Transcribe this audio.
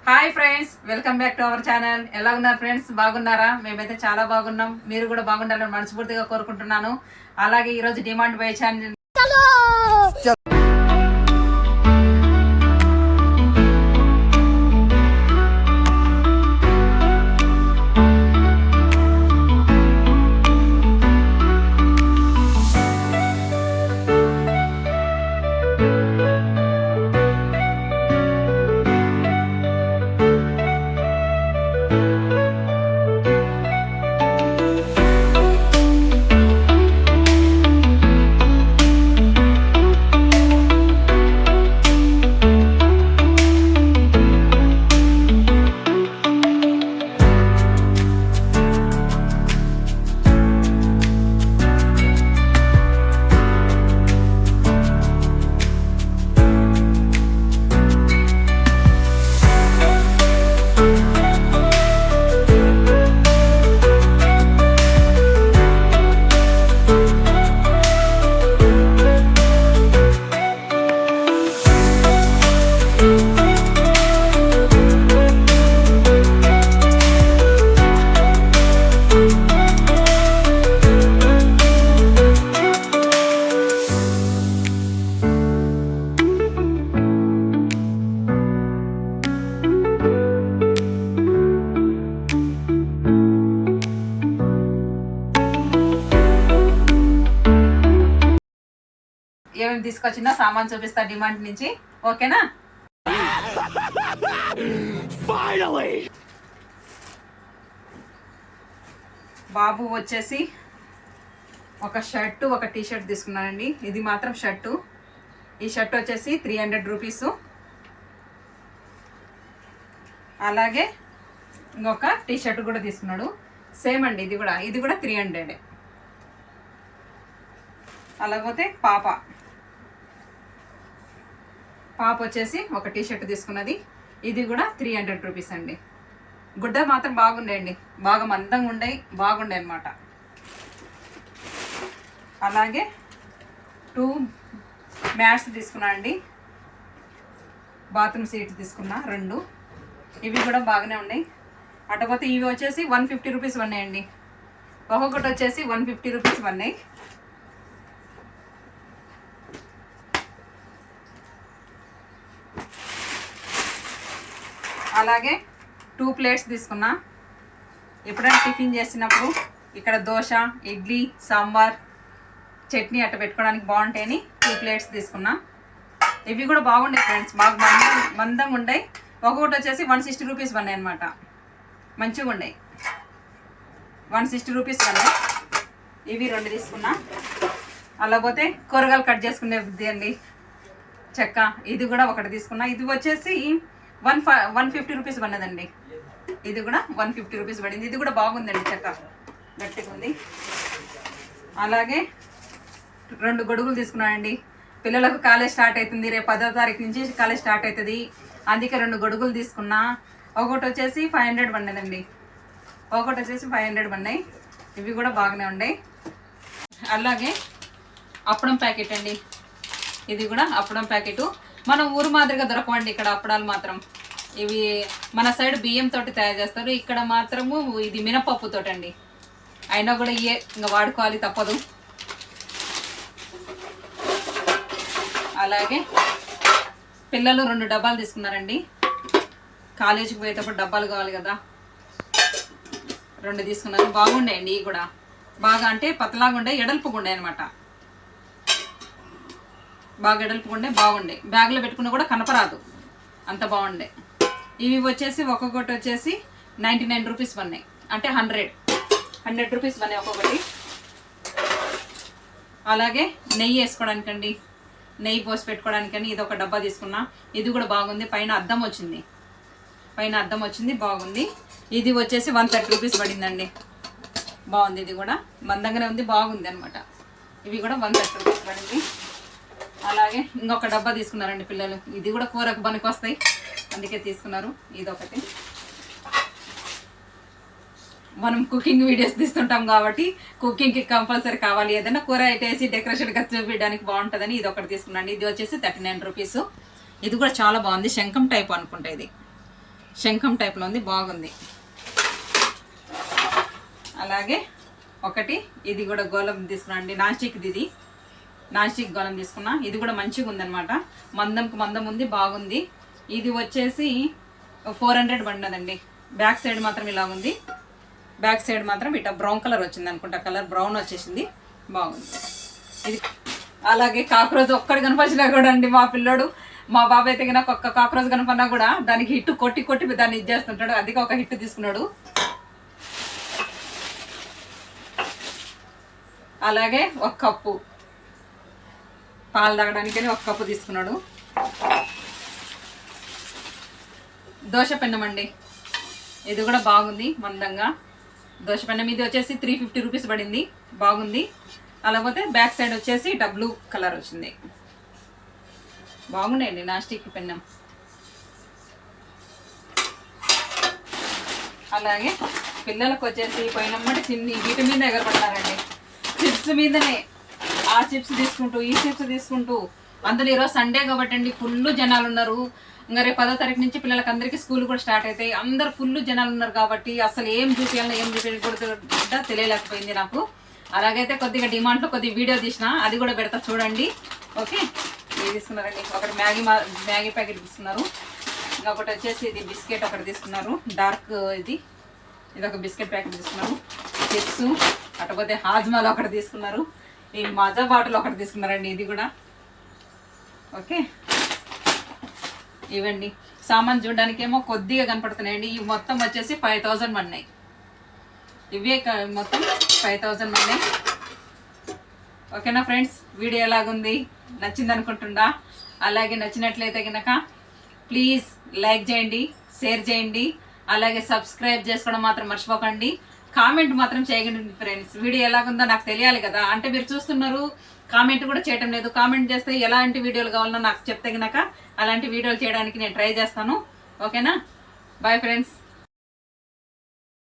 Hi friends, welcome back to our channel. ఎలా ఉన్నారు friends? బాగున్నారా? మేమైతే చాలా బాగున్నాం. మీరు కూడా బాగుండాలని మనస్ఫూర్తిగా కోరుకుంటున్నాను. అలాగే ఈరోజు డిమాండ్ బై ఛానల్ ఏమేమి తీసుకొచ్చినా సామాన్ చూపిస్తా డిమాండ్ నుంచి. ఓకేనా? బాబు వచ్చేసి ఒక షర్టు ఒక టీ షర్ట్ తీసుకున్నానండి. ఇది మాత్రం షర్టు. ఈ షర్ట్ వచ్చేసి 300 రూపీస్. అలాగే ఇంకొక టీ షర్ట్ కూడా తీసుకున్నాడు. సేమ్ అండి, ఇది కూడా 300. అలాగపోతే పాప వచ్చేసి ఒక టీ షర్ట్ తీసుకున్నది. ఇది కూడా 300 రూపీస్ అండి. గుడ్డ మాత్రం బాగుండేయండి, బాగా మందంగా బాగుండే అనమాట. అలాగే 2 మ్యాట్స్ తీసుకున్నా అండి. బాత్రూమ్ సీట్ తీసుకున్నా 2. ఇవి కూడా బాగానే ఉన్నాయి. అటుపోతే ఇవి వచ్చేసి 150 రూపీస్ ఉన్నాయండి. ఒక్కొక్కటి వచ్చేసి 150 రూపీస్ ఉన్నాయి. అలాగే 2 ప్లేట్స్ తీసుకున్నా. ఎప్పుడైనా టిఫిన్ చేసినప్పుడు ఇక్కడ దోశ, ఇడ్లీ, సాంబార్, చట్నీ అట్ట పెట్టుకోవడానికి బాగుంటాయని 2 ప్లేట్స్ తీసుకున్నా. ఇవి కూడా బాగుండే ఫ్రెండ్స్, బాగా మందంగా ఉన్నాయి. ఒక్కొక్కటి వచ్చేసి 160 రూపీస్ ఉన్నాయి అనమాట. మంచిగా ఉన్నాయి. 160 రూపీస్ ఉన్నాయి. ఇవి 2 తీసుకున్నా. అలాపోతే కూరగాయలు కట్ చేసుకునే బుద్ధి అండి, చెక్క. ఇది కూడా ఒకటి తీసుకున్నా. ఇది వచ్చేసి 150 రూపీస్ పడినదండి. ఇది కూడా 150 రూపీస్ పడింది. ఇది కూడా బాగుందండి, చెక్క గట్టిగా ఉంది. అలాగే 2 గొడుగులు తీసుకున్నానండి. పిల్లలకు కాలేజ్ స్టార్ట్ అవుతుంది. రేపు 10వ తారీఖు నుంచి కాలేజ్ స్టార్ట్ అవుతుంది. అందుకే 2 గొడుగులు తీసుకున్నా. ఒకటి వచ్చేసి 500 పడినదండి. ఒకటి వచ్చేసి 500 పడినాయి. ఇవి కూడా బాగానే ఉన్నాయి. అలాగే అప్పడం ప్యాకెట్ అండి. ఇది కూడా అప్పడం ప్యాకెట్. మన ఊరు మాదిరిగా దొరకవండి ఇక్కడ అప్పడాలు మాత్రం. ఇవి మన సైడ్ బియ్యం తోటి తయారు చేస్తారు, ఇక్కడ మాత్రము ఇది మినపప్పు తోటండి. అయినా కూడా ఇంకా వాడుకోవాలి, తప్పదు. అలాగే పిల్లలు 2 డబ్బాలు తీసుకున్నారండి. కాలేజీకి పోయేటప్పుడు డబ్బాలు కావాలి కదా, 2 తీసుకున్నారు. బాగుండేయండి. ఇవి కూడా బాగా అంటే పతలాగా ఉండే, ఎడల్పుగా ఉండే అనమాట. బాగా ఎడల్పుకుండే బాగుండే. బ్యాగ్లో పెట్టుకున్నా కూడా కనపరాదు, అంత బాగుండే. ఇవి వచ్చేసి ఒక్కొక్కటి వచ్చేసి 99 రూపీస్ పడినాయి. అంటే 100 రూపీస్ పడినాయి ఒక్కొక్కటి. అలాగే నెయ్యి వేసుకోవడానికండి, నెయ్యి పోసి పెట్టుకోవడానికని ఇది ఒక డబ్బా తీసుకున్నా. ఇది కూడా బాగుంది. పైన అద్దం వచ్చింది, బాగుంది. ఇది వచ్చేసి 130 రూపీస్ పడిందండి. బాగుంది. ఇది కూడా మందంగానే ఉంది, బాగుంది అనమాట. ఇవి కూడా 130 రూపీస్ పడింది. అలాగే ఇంకొక డబ్బా తీసుకున్నారండి పిల్లలు. ఇది కూడా కూరకు పనికి వస్తాయి, అందుకే తీసుకున్నారు. ఇదొకటి. మనం కుకింగ్ వీడియోస్ తీస్తుంటాం కాబట్టి కుకింగ్కి కంపల్సరీ కావాలి. ఏదైనా కూర వేసి డెకరేషన్గా చూపించడానికి బాగుంటుందని ఇది ఒకటి తీసుకున్నాను. ఇది వచ్చేసి 39 రూపీస్. ఇది కూడా చాలా బాగుంది. శంఖం టైప్ అనుకుంటా. ఇది శంఖం టైప్లో ఉంది, బాగుంది. అలాగే ఒకటి ఇది కూడా గోళం తీసుకున్నా అండి, నాస్టిక్ది. ఇది నాస్టిక్ గోళం తీసుకున్నా. ఇది కూడా మంచిగా ఉందన్నమాట, మందం ఉంది, బాగుంది. ఇది వచ్చేసి 400 పడినదండి. బ్యాక్ సైడ్ మాత్రం ఇలా ఉంది, బ్యాక్ సైడ్ మాత్రం ఇట్లా బ్రౌన్ కలర్ వచ్చింది అనుకుంటా, కలర్ బ్రౌన్ వచ్చేసింది, బాగుంది ఇది. అలాగే కాక్రోచ్ ఒక్కటి కనపరిచినా కూడా అండి మా పిల్లోడు, మా బాబాయ్ అయితే నాకు ఒక్క కాక్రోచ్ కనపడినా కూడా దానికి హిట్ కొట్టి దాన్ని ఇది చేస్తుంటాడు. అందుకే ఒక హిట్ తీసుకున్నాడు. అలాగే ఒక కప్పు పాలు తాగడానికని ఒక కప్పు తీసుకున్నాడు. దోశ పెన్నం అండి, ఇది కూడా బాగుంది, మందంగా దోశ పెన్నం. ఇది వచ్చేసి 350 రూపీస్ పడింది, బాగుంది. అలాగే బ్యాక్ సైడ్ వచ్చేసి ఇట్లా బ్లూ కలర్ వచ్చింది, బాగున్నాయండి నాస్టిక్ పెన్నం. అలాగే పిల్లలకు వచ్చేసి పోయినమ్మటి చిన్ని వీటి మీద ఎగరపడతారండి, చిప్స్ మీదనే. ఆ చిప్స్ తీసుకుంటూ ఈ చిప్స్ తీసుకుంటూ, అందులో ఈరోజు సండే కాబట్టి అండి ఫుల్ జనాలు ఉన్నారు. ఇంకా రేపు 10వ తారీఖు నుంచి పిల్లలకి అందరికీ స్కూల్ కూడా స్టార్ట్ అవుతాయి. అందరు ఫుల్ జనాలు ఉన్నారు కాబట్టి అసలు ఏం చూపించాలో ఏం చూపించకూడదు తెలియలేకపోయింది నాకు. అలాగైతే కొద్దిగా డిమాండ్లో కొద్దిగా వీడియో తీసిన, అది కూడా పెడతా చూడండి. ఓకే, ఇది తీసుకున్నారండి. ఒకటి మ్యాగీ ప్యాకెట్ తీసుకున్నారు. ఇంకొకటి వచ్చేసి ఇది బిస్కెట్ ఒకటి తీసుకున్నారు, డార్క్ ఇది ఒక బిస్కెట్ ప్యాకెట్ తీసుకున్నారు. చిప్స్ అటుపోతే హాజ్మాల్ ఒకటి తీసుకున్నారు. ఈ మజా బాటిల్ ఒకటి తీసుకున్నారండి, ఇది కూడా. ఓకే, ఇవండి సామాన్ చూడడానికి ఏమో కొద్దిగా కనపడుతున్నాయండి. ఇవి మొత్తం వచ్చేసి 5000 పడినాయి. ఇవే మొత్తం 5000 పడినాయి. ఓకేనా ఫ్రెండ్స్, వీడియో ఎలాగుంది, నచ్చింది అనుకుంటుండా? అలాగే నచ్చినట్లయితే కనుక ప్లీజ్ లైక్ చేయండి, షేర్ చేయండి, అలాగే సబ్స్క్రైబ్ చేసుకోవడం మాత్రం మర్చిపోకండి. కామెంట్ మాత్రం చేయకండి ఫ్రెండ్స్. వీడియో ఎలాగుందో నాకు తెలియాలి కదా, అంటే మీరు చూస్తున్నారు కామెంట్ కూడా చేయటం లేదు. కామెంట్ చేస్తే ఎలాంటి వీడియోలు కావాలన్నా నాకు చెప్తే కనుక అలాంటి వీడియోలు చేయడానికి నేను ట్రై చేస్తాను. ఓకేనా, బాయ్ ఫ్రెండ్స్.